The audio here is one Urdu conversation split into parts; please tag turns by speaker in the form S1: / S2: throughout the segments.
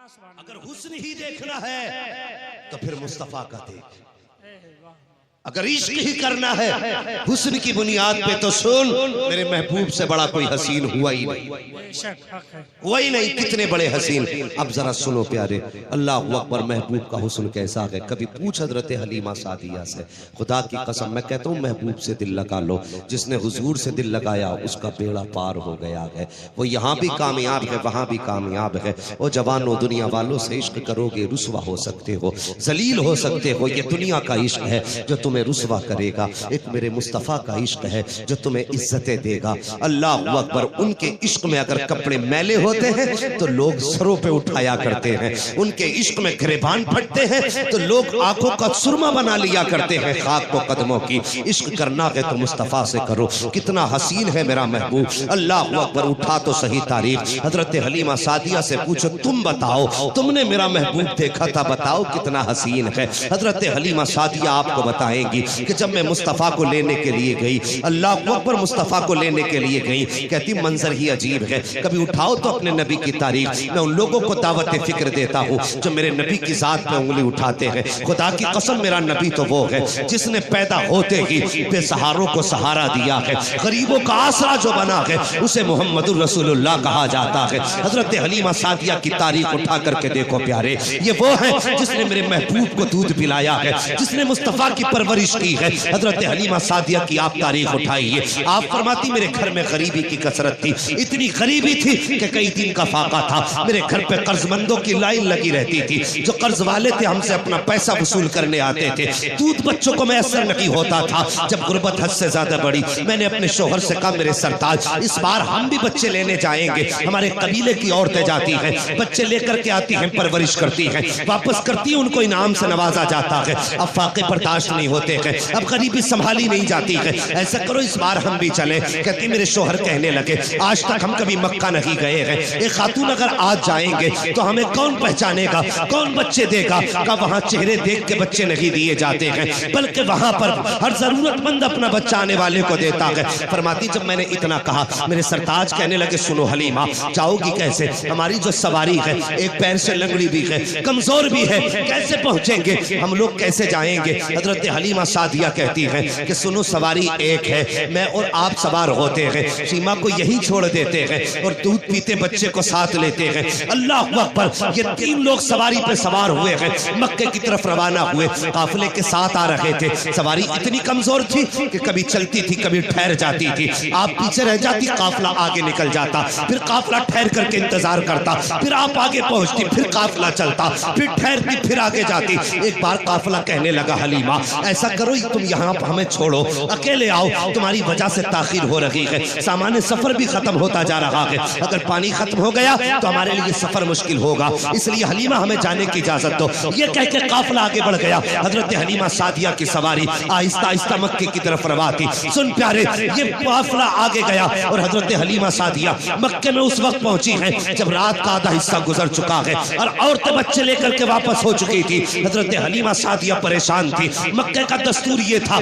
S1: اگر حسن ہی دیکھنا ہے تو پھر مصطفیٰ کا دیکھ، اگر عشق ہی کرنا ہے حسن کی بنیاد پہ تو سن میرے محبوب سے بڑا کوئی حسین ہوا ہی نہیں، ہوا ہی نہیں، کتنے بڑے حسین۔ اب ذرا سنو پیارے، اللہ اکبر، محبوب کا حسن کیسا ہے؟ کبھی پوچھ حضرت حلیمہ سعدیہ سے، خدا کی قسم میں کہتا ہوں محبوب سے دل لگا لو، جس نے حضور سے دل لگایا اس کا بیڑا پار ہو گیا ہے، وہ یہاں بھی کامیاب ہے وہاں بھی کامیاب ہے۔ وہ جوانوں دنیا والوں سے عشق کرو گے رسوا ہو سکتے ہو، ذلیل ہو سکتے ہو، یہ دنیا کا عشق ہے جو تمہیں رسوا کرے گا، ایک میرے مصطفیٰ کا عشق ہے جو تمہیں عزتیں دے گا۔ اللہ اکبر، ان کے عشق میں اگر کپڑے میلے ہوتے ہیں تو لوگ سروں پہ اٹھایا کرتے ہیں، ان کے عشق میں گریبان پھٹتے ہیں تو لوگ آنکھوں کا سرما بنا لیا کرتے ہیں خاک کو قدموں کی۔ عشق کرنا ہے تو مصطفیٰ سے کرو، کتنا حسین ہے میرا محبوب۔ اللہ اکبر، اٹھا تو صحیح تاریخ، حضرت حلیمہ سعدیہ سے پوچھو تم بتاؤ تم نے میرا محبوب دیکھا تھا، بتاؤ کتنا حسین ہے۔ حضرت حلیمہ سعدیہ آپ کو بتائیں گی کہ جب میں مصطفیٰ کو لینے کے لیے گئی، اللہ اکبر، مصطفیٰ کو لینے کے لیے گئی، کہتی منظر ہی عجیب ہے، کبھی اٹھاؤ تو اپنے نبی کی تاریخ۔ میں ان لوگوں کو دعوت فکر دیتا ہوں جو میرے نبی کی ذات پہ انگلی اٹھاتے ہیں، خدا کی قسم میرا نبی تو وہ ہے جس نے پیدا ہوتے ہی بے سہاروں کو سہارا دیا ہے، غریبوں کا آسرا جو بنا ہے اسے محمد الرسول اللہ کہا جاتا ہے۔ حضرت حلیمہ سعدیہ کی تاریخ اٹھا کر کے دیکھو پیارے، یہ وہ ہے جس نے میرے محبوب کو دودھ پلایا ہے، جس نے مصطفیٰ کی پرورش کی ہے۔ حضرت حلیمہ سعدیہ کی آپ تاریخ اٹھائیے، آپ فرماتی میرے گھر میں غریبی کی کثرت تھی، اتنی غریبی تھی کہ کئی دن کا فاقہ تھا، میرے گھر پہ قرض مندوں کی لائن لگی رہتی تھی، جو قرض والے تھے ہم سے اپنا پیسہ وصول کرنے آتے تھے، دودھ بچوں کو میسر نہیں ہوتا تھا۔ جب غربت حد سے زیادہ بڑی، میں نے اپنے شوہر سے کہا میرے سرتاج اس بار ہم بھی بچے لینے جائیں گے، ہمارے قبیلے کی عورتیں جاتی ہیں، بچے لے کر کے آتی ہیں، پرورش کرتی ہیں، واپس کرتی ہیں، ان کو انعام سے نوازا جاتا ہے۔ اب فاقے برداشت نہیں ہوتے ہیں، اب غریبی سنبھالی نہیں جاتی ہے، ایسا کرو اس بار ہم بھی چلیں۔ کہتی میرے شوہر کہنے لگے آج تک ہم کبھی مکہ نہیں گئے ہیں، ایک خاتون اگر آج جائیں گے تو ہمیں کون پہچانے گا، کون بچے دے گا؟ کہ وہاں چہرے دیکھ کے بچے نہیں دیے جاتے ہیں، بلکہ وہاں پر ہر ضرورت مند اپنا بچہ آنے والے کو دیتا ہے۔ فرماتی جب میں نے اتنا کہا میرے سرتاج کہنے لگے سنو حلیمہ، جاؤ گی کیسے؟ ہماری جو سواری ہے ایک پیر سے لنگڑی بھی ہے، کمزور بھی ہے، کیسے پہنچیں گے ہم لوگ، کیسے جائیں گے؟ حضرت حلیمہ سعدیہ کہتی ہیں کہ سنو سواری ایک ہے، میں اور آپ سوار ہوتے ہیں، سیما کو یہی چھوڑ دیتے ہیں اور دودھ پیتے بچے کو ساتھ لیتے ہیں۔ اللہ اکبر، یہ تین لوگ سواری پہ سوار ہوئے ہیں، مکے کی طرف روانہ ہوئے، قافلے کے ساتھ آ رہے تھے۔ سواری اتنی کمزور تھی کہ کبھی چلتی تھی کبھی ٹھہر جاتی تھی، آپ پیچھے رہ جاتی قافلہ آگے نکل جاتا، پھر قافلہ ٹھہر کر کے انتظار کرتا، پھر آپ آگے پہنچتی، پھر قافلہ چلتا، پھر ٹھہرتی، پھر آگے جاتی۔ ایک بار قافلہ کہنے لگا حلیمہ ایسا کرو تم یہاں ہمیں چھوڑو، اکیلے آؤ، تمہاری وجہ سے تاخیر ہو رہی ہے، سامان سفر بھی ختم ہوتا جا رہا ہے، اگر پانی ختم ہو گیا تو ہمارے لیے سفر مشکل ہوگا، اس لیے حلیمہ ہمیں جانے کی اجازت دو۔ یہ کہہ کے قافلہ آگے بڑھ گیا، حضرت حلیمہ سعدیہ کی سواری آہستہ آہستہ مکے کی طرف رواں تھی۔ سن پیارے، یہ قافلہ آگے گیا اور حضرت حلیمہ سعدیہ مکے میں اس وقت پہنچی ہیں جب رات کا آدھا حصہ گزر چکا ہے اور عورتیں بچے لے کر کے واپس ہو چکی تھی۔ حضرت حلیمہ سعدیہ پریشان تھی، مکے کا دستور یہ تھا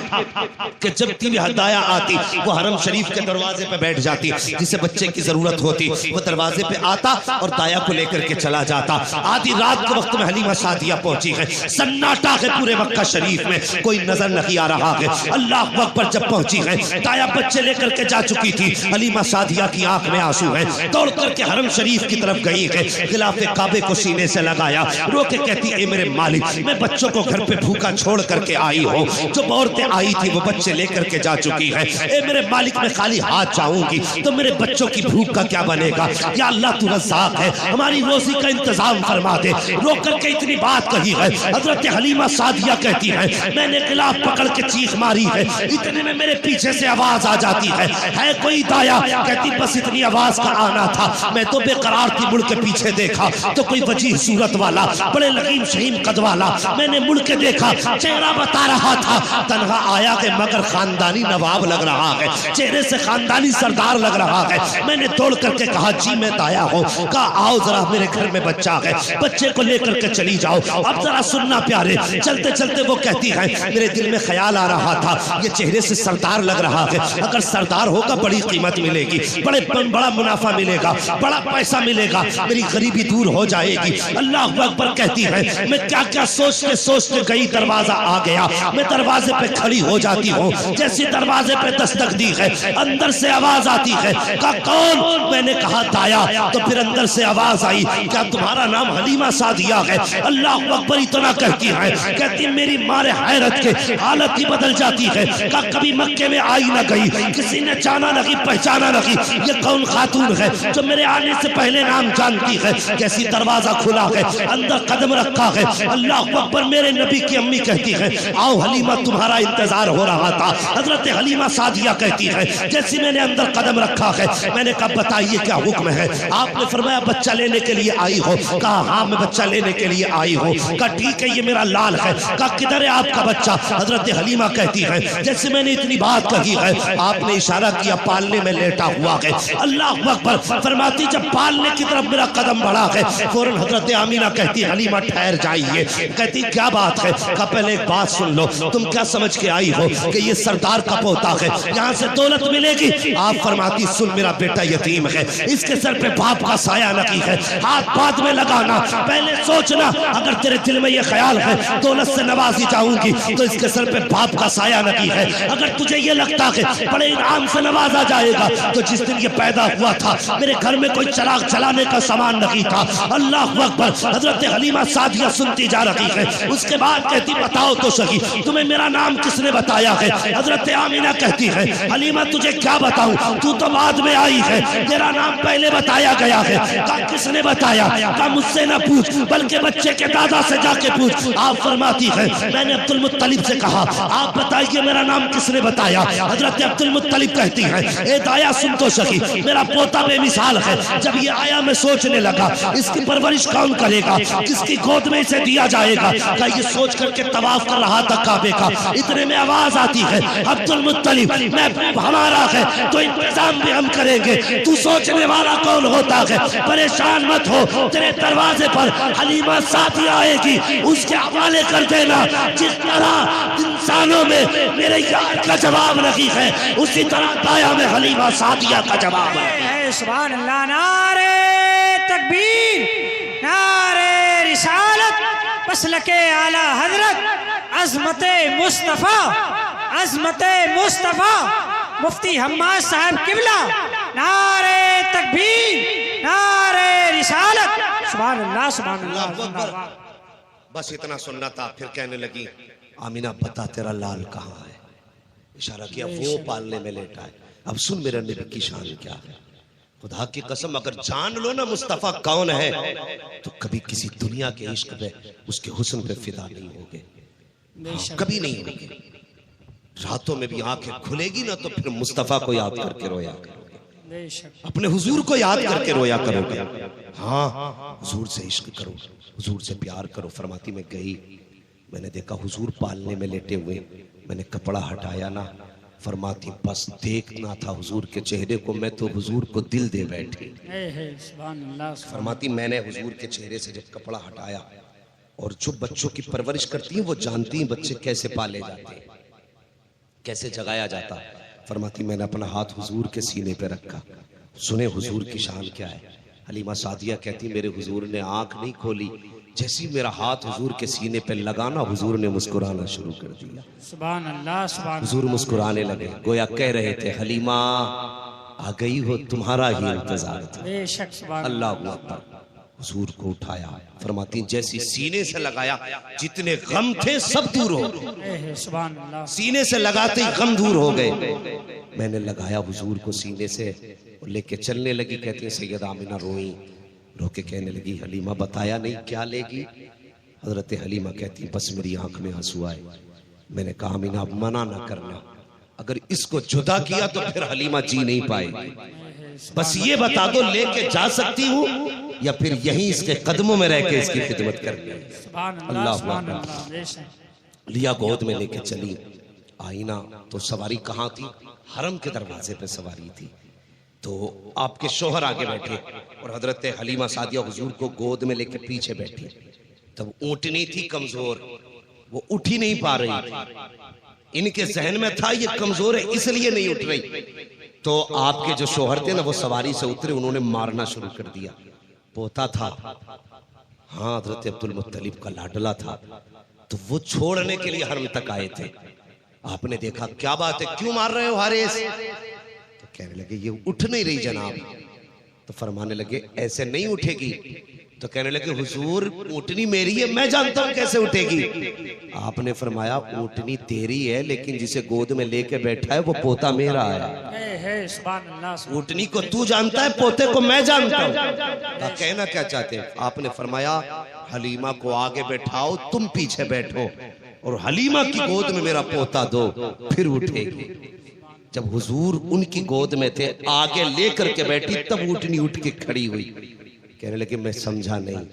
S1: کہ جب بھی ہدایہ آتی وہ حرم شریف کے دروازے پہ بیٹھ جاتی، جسے بچے کی ضرورت ہوتی وہ دروازے پہ آتا اور دایا کو لے کر کے چلا جاتا۔ آدھی رات کے وقت میں حلیمہ سعدیہ پہنچی ہے، سناٹا ہے پورے مکہ شریف میں، کوئی نظر نہیں آ رہا ہے۔ اللہ اکبر، جب پہنچی ہے دایا بچے لے کر کے جا چکی تھی، حلیمہ سعدیہ کی آنکھ میں آنسو ہے، دوڑ کر کے حرم شریف کی طرف گئی ہے، خلاف کعبے کو سینے سے لگایا، رو کے کہتی اے میرے مالک میں بچوں کو گھر پہ بھوکا چھوڑ کر کے آئی ہوں، جو عورتیں آئی تھی وہ بچے لے کر کے جا چکی ہے، اے میرے مالک میں خالی ہاتھ جاؤں گی تو میرے بچوں کی بھوک کا کیا بنے گا؟ یا اللہ تو رزاق ہے، ہماری روزی کا انتظام فرما دے۔ رو کر کے اتنی بات کہی ہے، حضرت حلیمہ سعدیہ کہتی ہے میں نے غلاف پکڑ کے چیخ ماری ہے، اتنے میں میرے پیچھے سے آواز آ جاتی ہے کوئی دایا؟ کہتی بس اتنی آواز کا آنا تھا، میں تو بے قرار تھی، مڑ کے پیچھے دیکھا تو کوئی وجیح صورت والا، بڑے لغیم شہیم قد والا، میں نے مڑ کے دیکھا چہرہ بتا رہا رہا تھا تنہا آیا ہے مگر خاندانی نواب لگ رہا ہے، چہرے سے خاندانی سردار لگ رہا ہے۔ میں نے دوڑ کر کے کہا جی میں دایا ہوں، کہا آؤ ذرا میرے گھر میں بچہ ہے، بچے کو لے کر کے چلی جاؤ۔ اب ذرا سننا پیارے، چلتے چلتے وہ کہتی ہے میرے دل میں خیال آ رہا تھا یہ چہرے سے سردار لگ رہا ہے، اگر سردار ہوگا بڑی قیمت ملے گی، بڑا منافع ملے گا، بڑا پیسہ ملے گا، میری غریبی دور ہو جائے گی۔ اللہ اکبر کہتی ہے میں کیا کیا سوچتے گئی، دروازہ آ گیا، میں دروازے پہ کھڑی ہو جاتی ہوں، جیسی دروازے پہ دستک دی ہے اندر سے آواز آتی ہے، کہا کون؟ میں نے کہا دایا۔ تو پھر اندر سے آواز آئی کیا تمہارا نام حلیمہ سعدیہ ہے؟ اللہ اکبر اتنا کہتی ہے، کہتی میری مارے حیرت کے حالت ہی بدل جاتی ہے، کہا کبھی مکے میں آئی نہ گئی، کسی نے جانا نہیں پہچانا نہیں، یہ کون خاتون ہے جو میرے آنے سے پہلے نام جانتی ہے؟ جیسی دروازہ کھلا ہے اندر قدم رکھا ہے، اللہ اکبر میرے نبی کی امی کہتی ہے آؤ حلیمہ تمہارا انتظار ہو رہا تھا۔ حضرت حلیمہ سعدیہ کہتی ہے جیسی میں نے اندر قدم رکھا ہے میں نے کہا بتائیے کیا حکم ہے؟ آپ نے فرمایا بچہ لینے کے لیے آئی ہو؟ کہا ہاں میں بچہ لینے کے لیے آئی ہوں۔ کہا ٹھیک ہے یہ میرا لال ہے۔ کہا کدھر ہے آپ کا بچہ؟ حضرت حلیمہ کہتی ہے جیسے میں نے اتنی بات کہی ہے آپ نے اشارہ کیا پالنے میں لیٹا ہوا ہے۔ اللہ اکبر فرماتی جب پالنے کی طرف میرا قدم بڑھا ہے فوراً حضرت آمینہ کہتی حلیمہ ٹھہر جائیے۔ کہتی کیا بات ہے؟ کہا پہلے ایک بات سن لو، تم کیا سمجھ کے آئی ہو کہ یہ سردار کا پوتا ہے یہاں سے دولت ملے گی؟ آپ فرماتی سن میرا بیٹا یتیم ہے، اس کے سر پہ باپ کا سایہ نہیں ہے، ہاتھ بعد میں لگانا، پہلے سوچنا اگر تیرے دل میں یہ خیال ہے دولت سے نوازی جاؤں گی تو اس کے سر پہ باپ کا سایہ نہیں ہے، اگر تجھے یہ لگتا ہے بڑے انعام سے نوازا جائے گا تو جس دن یہ پیدا ہوا تھا میرے گھر میں کوئی چراغ چلانے کا سامان نہیں تھا۔ اللہ اکبر حضرت حلیمہ سعدیہ سنتی جا رہی ہے، اس کے بعد کہتی بتاؤ تو صحیح تمہیں میرا نام کس نے بتایا ہے؟ حضرت آمینہ کہتی ہے حلیمہ تجھے کیا بتاؤں، تو بعد میں آئی ہے، تیرا نام پہلے بتایا گیا ہے۔ کہا کس نے بتایا؟ کہا مجھ سے نہ پوچھ بلکہ بچے کے دادا سے جا کے پوچھ۔ آپ فرماتی ہے میں نے عبد المطلب سے کہا آپ بتائیے میرا نام کس نے بتایا؟ حضرت عبد المطلب کہتی ہے اے دایا سن تو صحیح میرا پوتا بے مثال ہے، جب یہ آیا میں سوچنے لگا اس کی پرورش کون کرے گا، کس کی گود میں اسے دیا جائے گا؟ کہا یہ سوچ کر کے طواف کر رہا تھا کعبے کا، اتنے میں آواز آتی ہے عبد المطلب محبوب ہمارا ہے تو انتظام بھی ہم کریں گے، تو سوچنے والا کون ہوتا ہے؟ پریشان مت ہو، تیرے دروازے پر حلیمہ سعدیہ آئے گی، اس کے حوالے کر دینا، جس طرح انسانوں میں میرے یار کا جواب نہیں ہے اسی طرح دایا میں حلیمہ سعدیہ کا جواب ہے۔
S2: سبحان اللہ، نعرہ تکبیر، نعرہ رسالت، مسلک اعلی حضرت، عظمت مصطفیٰ، عظمت مصطفیٰ، مفتی حماد صاحب قبلہ، نعرہ تکبیر، نعرہ رسالت، سبحان اللہ سبحان اللہ۔
S1: بس اتنا سننا تھا، پھر کہنے لگی آمینہ بتا تیرا لال کہاں ہے؟ اشارہ کیا وہ پالنے میں لیٹا ہے۔ اب سن میرے نبی کی شان کیا ہے، خدا کی قسم اگر جان لو نا مصطفیٰ کون ہے تو کبھی کسی دنیا کے عشق پہ اس کے حسن پہ فدا نہیں ہوگے، کبھی نہیں ہوگے۔ راتوں میں بھی آنکھیں کھلے گی نا تو پھر مصطفیٰ کو یاد کر کے رویا کرو گے، اپنے حضور کو یاد کر کے رویا کرو گے۔ ہاں حضور سے عشق کرو، حضور سے پیار کرو۔ فرماتی میں گئی، میں نے دیکھا حضور پالنے میں لیٹے ہوئے، میں نے کپڑا ہٹایا نا، فرماتی بس دیکھنا تھا حضور کے چہرے کو، میں تو حضور کو دل دے بیٹھی۔ فرماتی میں نے حضور کے چہرے سے جب کپڑا ہٹایا، اور جو بچوں کی پرورش کرتی ہیں وہ جانتی ہیں بچے کیسے پالے جاتے ہیں، کیسے جگایا جاتا۔ فرماتی میں نے اپنا ہاتھ حضور کے سینے پہ رکھا، سنے حضور کی شان کیا ہے۔ حلیمہ سعدیہ کہتی میرے حضور نے آنکھ نہیں کھولی، جیسی میرا ہاتھ حضور کے سینے پہ لگانا حضور نے مسکرانا شروع کر دیا۔ سبحان اللہ سبحان اللہ۔ حضور مسکرانے لگے، گویا کہہ رہے تھے حلیمہ آ گئی ہو، تمہارا ہی انتظار تھا۔ بے شک سبحان اللہ اکبر۔ حضور کو اٹھایا، فرماتی جیسی سینے سے لگایا جتنے غم تھے سب دور ہو گئے، سبحان اللہ۔ سینے سے لگاتے ہی غم دور ہو گئے۔ میں نے لگایا حضور کو سینے سے، لے کے چلنے لگی۔ کہتی ہیں سیدہ آمینہ روئیں، رو کے کہنے لگی حلیمہ بتایا نہیں کیا لے گی؟ حضرت حلیمہ کہتی بس میری آنکھ میں آنسو آئے۔ میں نے کہا آمینہ اب منع نہ کرنا، اگر اس کو جدا کیا تو پھر حلیمہ جی نہیں پائے گی، بس یہ بتا دو لے کے جا سکتی ہوں یا پھر یہیں اس کے قدموں میں رہ کے اس کی خدمت کرنی ہے۔ اللہ لیا گود میں لے کے چلی. آئی نا تو سواری کہاں تھی؟ حرم کے دروازے پہ سواری تھی. تو آپ کے شوہر آگے بیٹھے اور حضرت حلیمہ سعدیہ حضور کو گود میں لے کے پیچھے بیٹھی. تب اونٹنی تھی کمزور, وہ اٹھ ہی نہیں پا رہی تھی. ان کے ذہن میں تھا یہ کمزور ہے اس لیے نہیں اٹھ رہی. تو آپ کے جو شوہر تھے نا وہ سواری سے اترے, انہوں نے مارنا شروع کر دیا. پوتا تھا, ہاں حضرت عبد المطلب کا لاڈلا تھا, تو وہ چھوڑنے کے لیے حرم تک آئے تھے. آپ نے دیکھا کیا بات ہے, کیوں مار رہے ہو حارث؟ تو کہنے لگے یہ اٹھ نہیں رہی جناب. تو فرمانے لگے ایسے نہیں اٹھے گی. تو کہنے لگے حضور اونٹنی میری ہے, میں جانتا ہوں کیسے اٹھے گی. آپ نے فرمایا اونٹنی تیری ہے لیکن جسے گود میں لے کے بیٹھا ہے وہ پوتا میرا ہے. اونٹنی کو تو جانتا ہے, پوتے کو میں جانتا ہوں. کہنا کیا چاہتے ہیں؟ آپ نے فرمایا حلیمہ کو آگے بیٹھاؤ, تم پیچھے بیٹھو, اور حلیمہ کی گود میں میرا پوتا دو, پھر اٹھے گی. جب حضور ان کی گود میں تھے, آگے لے کر کے بیٹھی, تب اونٹنی اٹھ کے کھڑی ہوئی. کہنے لگے میں سمجھا نہیں.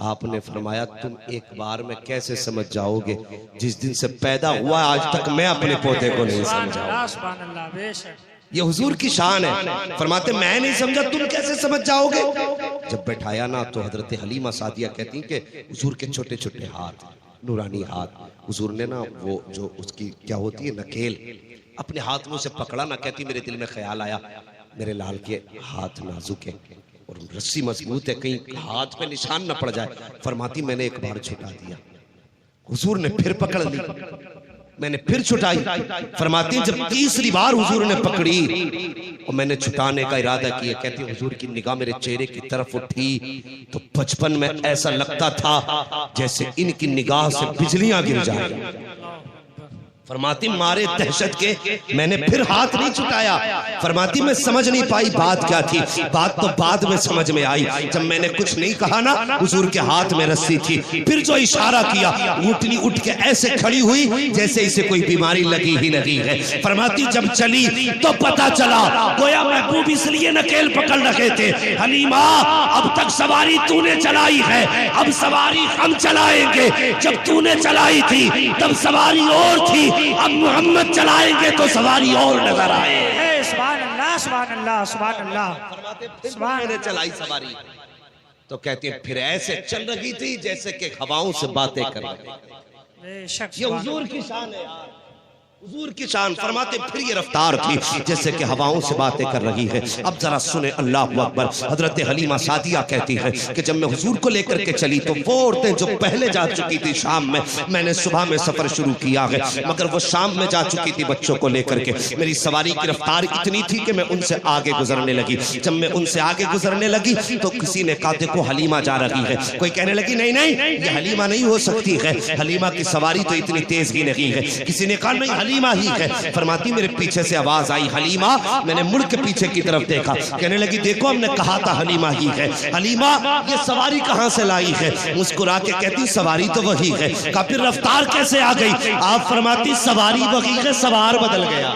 S1: آپ نے فرمایا تم ایک بار میں کیسے سمجھ جاؤ گے, جس دن سے پیدا ہوا آج تک میں اپنے پوتے کو نہیں سمجھا. یہ حضور کی شان ہے. فرماتے میں نہیں سمجھا, تم کیسے سمجھ جاؤ گے؟ جب بیٹھایا نا تو حضرت حلیمہ سعدیہ کہتی ہیں کہ حضور کے چھوٹے چھوٹے ہاتھ, نورانی ہاتھ, حضور نے نا وہ جو اس کی کیا ہوتی ہے نکیل, اپنے ہاتھ میں اسے پکڑا نا. کہتی میرے دل میں خیال آیا میرے لال کے ہاتھ نازک ہے اور رسی مضبوط ہے, کہیں ہاتھ پہ نشان نہ پڑ جائے. فرماتی میں نے ایک بار چھٹا دیا, حضور نے پھر پکڑ لی, میں نے پھر چھٹائی. فرماتی جب تیسری بار حضور نے پکڑی اور میں نے چھٹانے کا ارادہ کیا, کہتی حضور کی نگاہ میرے چہرے کی طرف اٹھی تو بچپن میں ایسا لگتا تھا جیسے ان کی نگاہ سے بجلیاں گر جائیں. فرماتی مارے دہشت کے میں نے پھر ہاتھ نہیں چھٹایا. فرماتی میں سمجھ نہیں پائی بات کیا تھی, بات تو بعد میں سمجھ میں آئی. جب میں نے کچھ نہیں کہا نا, حضور کے ہاتھ میں رسی تھی, پھر جو اشارہ کیا اونٹنی اٹھ کے ایسے کھڑی ہوئی جیسے اسے کوئی بیماری لگی ہی نہیں ہے. فرماتی جب چلی تو پتا چلا گویا محبوب اس لیے نکیل پکڑ رکھے تھے, حلیمہ اب تک سواری تو نے چلائی ہے, اب سواری ہم چلائیں گے. جب تو نے چلائی تھی تب سواری اور تھی, اب محمد چلائیں گے تو سواری اور نظر آئے.
S2: سبحان اللہ سبحان اللہ سبحان اللہ.
S1: فرماتے پھر میں نے چلائی سواری تو کہتے ہیں پھر ایسے چل رہی تھی جیسے کہ ہواؤں سے باتیں کر رہے. یہ حضور کی شان ہے یار, حضور کی شان. فرماتے پھر یہ رفتار تھی جیسے کہ ہواؤں سے باتیں کر رہی ہے. اب ذرا سنیں اللہ اکبر. حضرت حلیمہ سعدیہ کہتی ہے کہ جب میں حضور کو لے کر کے چلی تو وہ عورتیں جو پہلے جا چکی تھی شام میں نے صبح میں سفر شروع کیا ہے, مگر وہ شام میں جا چکی تھی بچوں کو لے کر کے. میری سواری کی رفتار اتنی تھی کہ میں ان سے آگے گزرنے لگی. جب میں ان سے آگے گزرنے لگی تو کسی نے کہا دیکھو حلیمہ جا رہی ہے. کوئی کہنے لگی نہیں نہیں یہ حلیمہ نہیں ہو سکتی ہے, حلیمہ کی سواری تو اتنی تیز ہی نہیں ہے. کسی نے کہا نہیں حلیمہ ہی ہے. فرماتی میرے پیچھے سے آواز آئی حلیمہ, میں نے مڑ کے پیچھے کی طرف دیکھا, کہنے لگی دیکھو ہم نے کہا تھا حلیمہ ہی ہے. حلیمہ یہ سواری کہاں سے لائی ہے؟ مسکرا کے کہتی سواری تو وہی ہے. کہا پھر رفتار کیسے آ گئی؟ آپ فرماتی سواری وہی ہے, سوار بدل گیا.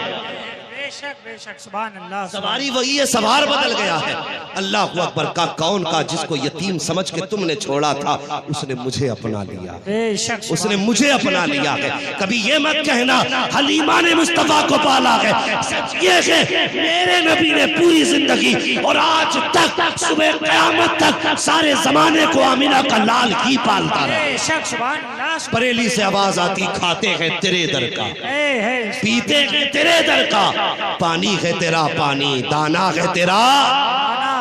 S2: بے شک سبحان اللہ.
S1: سواری وہی ہے, سوار بدل گیا ہے. اللہ اکبر. کا کون کا جس کو یتیم سمجھ کے تم نے چھوڑا تھا اس نے مجھے اپنا لیا, اس نے مجھے اپنا لیا ہے. کبھی یہ مت کہنا حلیمہ نے مصطفیٰ کو پالا ہے. سچ یہ کہ میرے نبی نے پوری زندگی اور آج تک صبح قیامت تک سارے زمانے کو آمینہ کا لال ہی پالتا رہا.
S2: بے شک سبحان اللہ.
S1: بریلی سے آواز آتی کھاتے ہیں تیرے در کا, پیتے ہیں تیرے در کا, پانی ہے تیرا پانی, دانا ہے تیرا.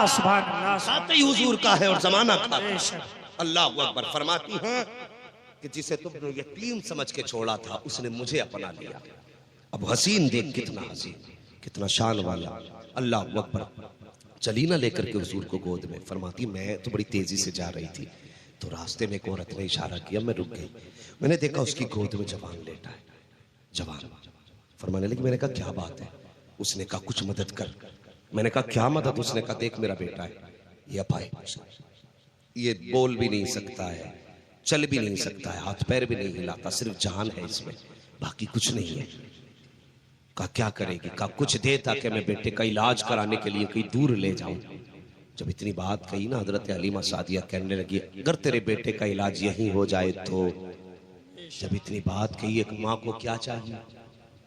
S2: سبحان اللہ.
S1: کھاتے ہی حضور کا ہے اور زمانہ کھاتا ہے. اللہ اکبر. فرماتی ہیں کہ جسے تم نے یتیم سمجھ کے چھوڑا تھا اس نے مجھے اپنا لیا. اب حسین دیکھ کتنا حسین, کتنا شان والا. اللہ اکبر. چلی نہ لے کر کے حضور کو گود میں. فرماتی میں تو بڑی تیزی سے جا رہی تھی تو راستے میں ایک عورت نے اشارہ کیا, میں رک گئی. میں نے دیکھا اس کی گود میں جوان لیٹا ہے. جوان فرمانے لگی. میں نے کہا کیا بات ہے؟ اس نے کہا کچھ مدد کر. میں نے کہا کیا مدد؟ اس نے کہا دیکھ میرا بیٹا ہے, یہ اپائے, یہ بول بھی نہیں سکتا ہے, چل بھی نہیں سکتا ہے, ہاتھ پیر بھی نہیں ہلاتا, صرف جان ہے اس میں, باقی کچھ نہیں ہے. کہا کیا کرے گی؟ کہا کچھ دے تاکہ میں بیٹے کا علاج کرانے کے لیے کہیں دور لے جاؤں. جب اتنی بات کہی نا حضرت حلیمہ سعدیہ کہنے لگی اگر تیرے بیٹے کا علاج یہیں ہو جائے تو جب اتنی بات کہی ایک ماں کو کیا چاہیے؟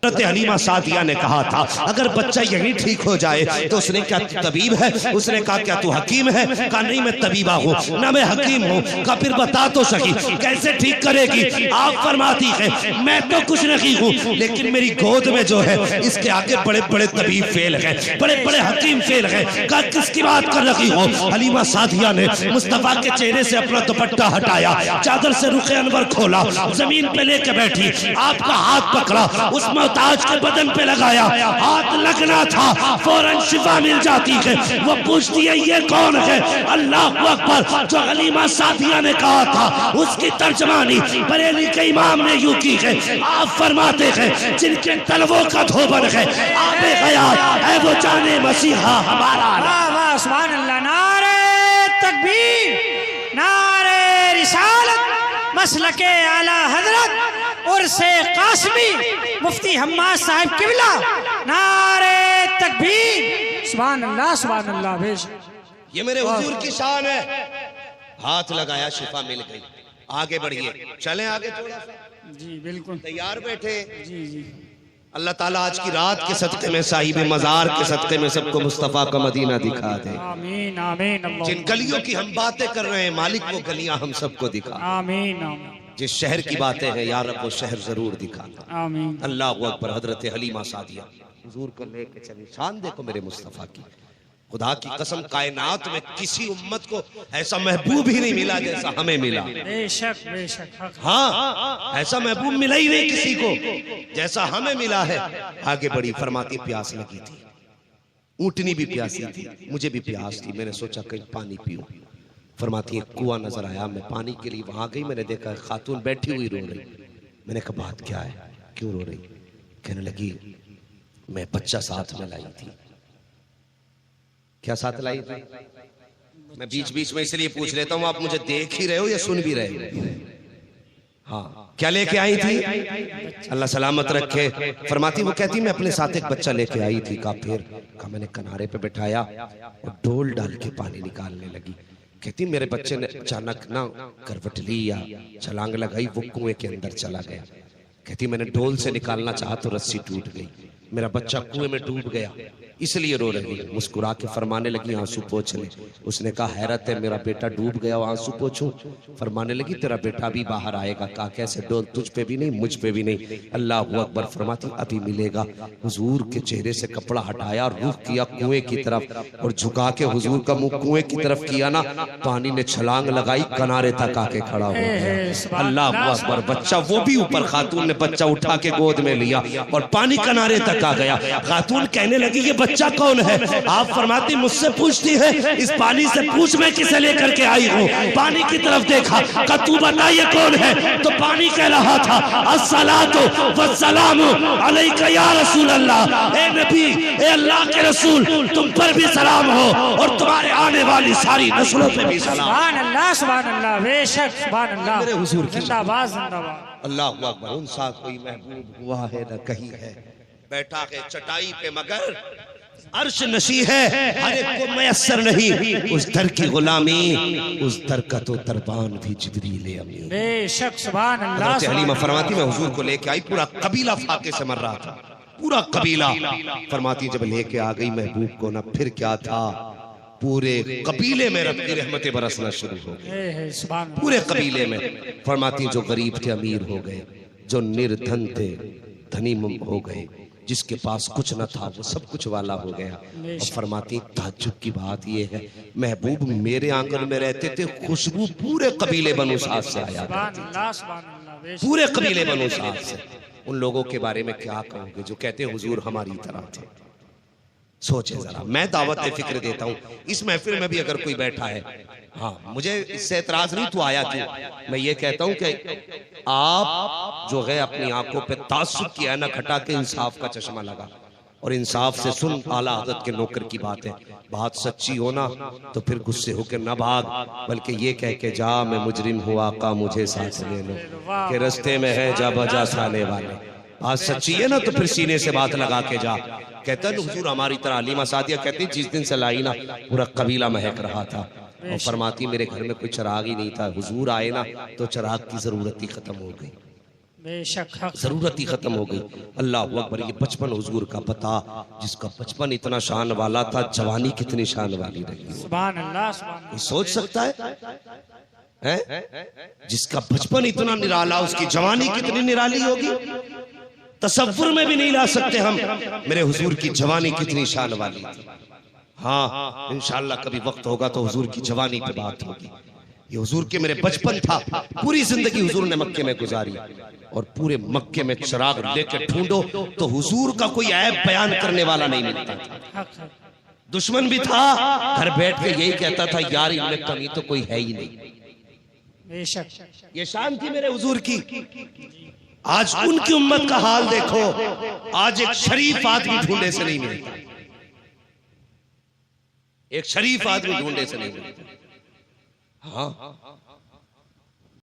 S1: حضرت حلیمہ سعدیہ نے کہا تھا اگر بچہ یہی ٹھیک ہو جائے تو اس نے کہا تو طبیب ہے؟ اس نے کہا کیا تو حکیم ہے؟ کہا نہیں میں طبیبہ ہوں نہ میں حکیم ہوں۔ کہا پھر بتا تو صحیح کیسے ٹھیک کرے گی؟ آپ فرماتی ہے میں تو کچھ نہیں ہوں لیکن میری گود میں جو ہے اس کے آگے بڑے بڑے طبیب فیل ہیں، بڑے بڑے حکیم فیل ہیں۔ کہا کس کی بات کر رہی ہو؟ حلیمہ سعدیہ نے مصطفیٰ کے چہرے سے اپنا دوپٹہ ہٹایا، چادر سے رخ انور کھولا، زمین پہ لے کے بیٹھی، آپ کا ہاتھ پکڑا، اس محتاج کے بدن پہ لگایا، ہاتھ لگنا تھا فوراً شفا مل جاتی ہے۔ وہ پوچھتی ہے یہ کون ہے؟ اللہ اکبر، جو حلیمہ سعدیہ نے کہا تھا اس کی ترجمانی بریلی کے امام نے یوں کی ہے۔ آپ فرماتے ہیں جن کے تلووں کا دھوبن ہے آب حیات ہے وہ جانے مسیحا ہمارا۔
S2: واہ واہ سبحان اللہ، نعرہ تکبیر، نعرہ رسالت، مسلک اعلی حضرت عرس قاسمی مفتی حماد صاحب قبلہ، نعرہ تکبیر، سبحان اللہ سبحان اللہ۔ بے شک
S1: یہ میرے حضور کی شان ہے۔ ہاتھ لگایا شفا مل گئی۔ آگے بڑھئے، چلیں آگے تھوڑا سا،
S2: جی بالکل،
S1: تیار بیٹھے۔
S2: جی جی
S1: اللہ تعالیٰ آج کی رات کے صدقے میں صاحب مزار کے صدقے میں سب کو مصطفیٰ کا مدینہ دکھا دے۔
S2: آمین آمین اللہ،
S1: جن گلیوں کی ہم باتیں کر رہے ہیں مالک وہ گلیاں ہم سب کو دکھا۔
S2: آمین آمین
S1: جس شہر کی باتیں ہیں یا رب وہ شہر ضرور دکھا۔
S2: آمین۔
S1: اللہ اکبر۔ حضرت حلیمہ سعدیہ حضور کو لے کے چلی، شان دیکھو میرے مصطفیٰ کی۔ خدا کی قسم کائنات میں کسی امت کو ایسا محبوب ہی نہیں ملا جیسا ہمیں ملا۔
S2: بے شک بے شک، حق۔
S1: ہاں ایسا محبوب ملا ہی نہیں کسی کو جیسا ہمیں ملا ہے۔ آگے بڑی، فرماتی پیاس لگی تھی، اونٹنی بھی پیاسی تھی، مجھے بھی پیاس تھی، میں نے سوچا کہیں پانی پیوں۔ فرماتی ایک کنواں نظر آیا، میں پانی کے لیے وہاں گئی، میں نے دیکھا خاتون بیٹھی ہوئی رو رہی۔ میں نے کہا بات کیا ہے، کیوں رو رہی؟ کہنے لگی میں بچہ ساتھ میں لائی تھی۔ کیا ساتھ لائی تھی؟ میں بیچ بیچ میں اس لیے پوچھ لیتا ہوں آپ مجھے دیکھ ہی رہے ہو یا سن بھی رہے ہو؟ ہاں کیا لے کے آئی تھی؟ اللہ سلامت رکھے۔ فرماتی وہ کہتی میں اپنے ساتھ ایک بچہ لے کے آئی تھی۔ کہا پھر؟ کہا میں نے کنارے پہ بٹھایا اور ڈول ڈال کے پانی نکالنے لگی۔ کہتی میرے بچے نے اچانک نہ کروٹ لی یا چھلانگ لگائی، وہ کنویں کے اندر چلا گیا۔ کہتی میں نے ڈول سے نکالنا چاہا تو رسی ٹوٹ گئی، میرا بچہ کنویں میں ڈوب گیا، اس لیے رو رہی۔ مسکرا کے فرمانے لگی آنسو پوچھ لے۔ اس نے کہا حیرت ہے میرا بیٹا ڈوب گیا اور آنسو پوچھوں؟ فرمانے لگی تیرا بیٹا بھی باہر آئے گا۔ کہا کیسے؟ ڈول تجھ پہ بھی نہیں مجھ پہ بھی نہیں۔ اللہ اکبر۔ فرماتی ابھی ملے گا۔ حضور کے چہرے سے کپڑا ہٹایا، رخ کیا کنویں کی طرف اور جھکا کے حضور کا منہ کنویں کی طرف کیا نا، پانی نے چھلانگ لگائی، کنارے تک آ کے کھڑا ہو گیا۔ اللہ اکبر۔ بچہ وہ بھی اوپر، خاتون نے بچہ اٹھا کے گود میں لیا اور پانی کنارے تک آ گیا۔ خاتون کہنے لگی یہ بچہ کون ہے؟ آپ فرماتی مجھ سے پوچھتی ہے اس پانی سے پوچھ میں کسے لے کر کے آئی ہوں۔ پانی کی طرف دیکھا، کہا تو بتا یہ کون ہے؟ تو پانی کہہ رہا تھا الصلاۃ والسلام علیک یا رسول اللہ، اے نبی، اے اللہ کے رسول، تم پر بھی سلام ہو اور تمہارے آنے والی ساری نسلوں پہ بھی سلام۔
S2: سبحان اللہ سبحان اللہ، بے شک سبحان اللہ۔
S1: میرے حضور کی
S2: زندہ باد زندہ باد۔
S1: اللہ اکبر۔ ان ساتھ کوئی محبوب ہوا ہے نہ کہیں ہے، بیٹھا ہے چٹائی پہ مگر عرش نشی ہے، ہر ایک کو میسر نہیں اس در کی غلامی، اس در کا تو دربان بھی جبریل امین۔
S2: بے شک سبحان اللہ۔
S1: حضرت حلیمہ فرماتی میں حضور کو لے کے آئی، پورا قبیلہ فاقے سے مر رہا تھا، پورا قبیلہ۔ فرماتی جب لے کے آ گئی محبوب کو نہ پھر کیا تھا، پورے قبیلے میں رب کی رحمتیں برسنا شروع ہو گئی،
S2: سبحان اللہ۔
S1: پورے قبیلے میں۔ فرماتی جو غریب تھے امیر ہو گئے، جو نردھن تھے دھنی ہو گئے، جس کے پاس کچھ نہ تھا وہ سب کچھ والا ہو گیا۔ اور فرماتی تعجب کی بات یہ ہے محبوب میرے آنگن میں رہتے تھے، خوشبو پورے قبیلے بنو سعد سے آیا
S2: سبحان اللہ سبحان اللہ۔
S1: پورے قبیلے بنو سعد سے۔ ان لوگوں کے بارے میں کیا کہوں گے جو کہتے ہیں حضور ہماری طرح تھے؟ سوچیں ذرا۔ میں دعوت فکر دیتا ہوں اس محفل میں بھی اگر کوئی بیٹھا ہے، ہاں مجھے اس سے اعتراض نہیں، تو آیا کیوں؟ میں یہ کہتا ہوں کہ آپ جو ہے اپنی آنکھوں پہ تعصب کی عینک ہٹا کے انصاف کا چشمہ لگا اور انصاف سے سن۔ اعلیٰ حضرت کے نوکر کی بات ہے، بات سچی ہونا تو پھر غصے ہو کے نہ بھاگ، بلکہ یہ کہہ کے جا میں مجرم ہوں آقا مجھے ساتھ لے لو، کہ رستے میں ہے جا بجا سانے والے۔ بات سچی ہے نا تو پھر سینے سے بات لگا کے جا۔ کہتا ہے حضور ہماری طرح حلیمہ سعدیہ کہتی جس دن سے لائی نا پورا قبیلہ مہک رہا تھا، اور فرماتی میرے گھر میں کوئی چراغ ہی نہیں تھا، حضور آئے نا تو چراغ کی ضرورت ہی ختم ہو گئی۔
S2: بے شک حق
S1: ضرورت ہی ختم ہو گئی. اللہ اکبر. یہ بچپن حضور کا پتا، جس کا بچپن اتنا شان والا تھا، جوانی کتنی شان والی رہی.
S2: سبحان اللہ سبحان اللہ.
S1: کوئی سوچ سکتا ہے جس کا بچپن اتنا نرالا، اس کی جوانی کتنی نرالی ہوگی؟ تصور میں بھی نہیں لا سکتے ہم میرے حضور کی جوانی کتنی شان والی تھی. ہاں انشاءاللہ کبھی وقت ہوگا تو حضور کی جوانی پہ بات ہوگی. یہ حضور کے میرے بچپن تھا. پوری زندگی حضور نے مکے میں گزاری، اور پورے مکے میں چراغ لے کے ڈھونڈو تو حضور کا کوئی عیب بیان کرنے والا نہیں ملتا تھا. دشمن بھی تھا، گھر بیٹھ کے یہی کہتا تھا یار ان میں کمی تو کوئی ہے ہی نہیں.
S2: بے شک
S1: یہ شان تھی میرے حضور کی. آج ان کی امت کا حال دیکھو. آج ایک شریف آدمی ڈھونڈے سے نہیں ملتا. ایک شریف آدمی ڈھونڈے سے نہیں ملتا. ہاں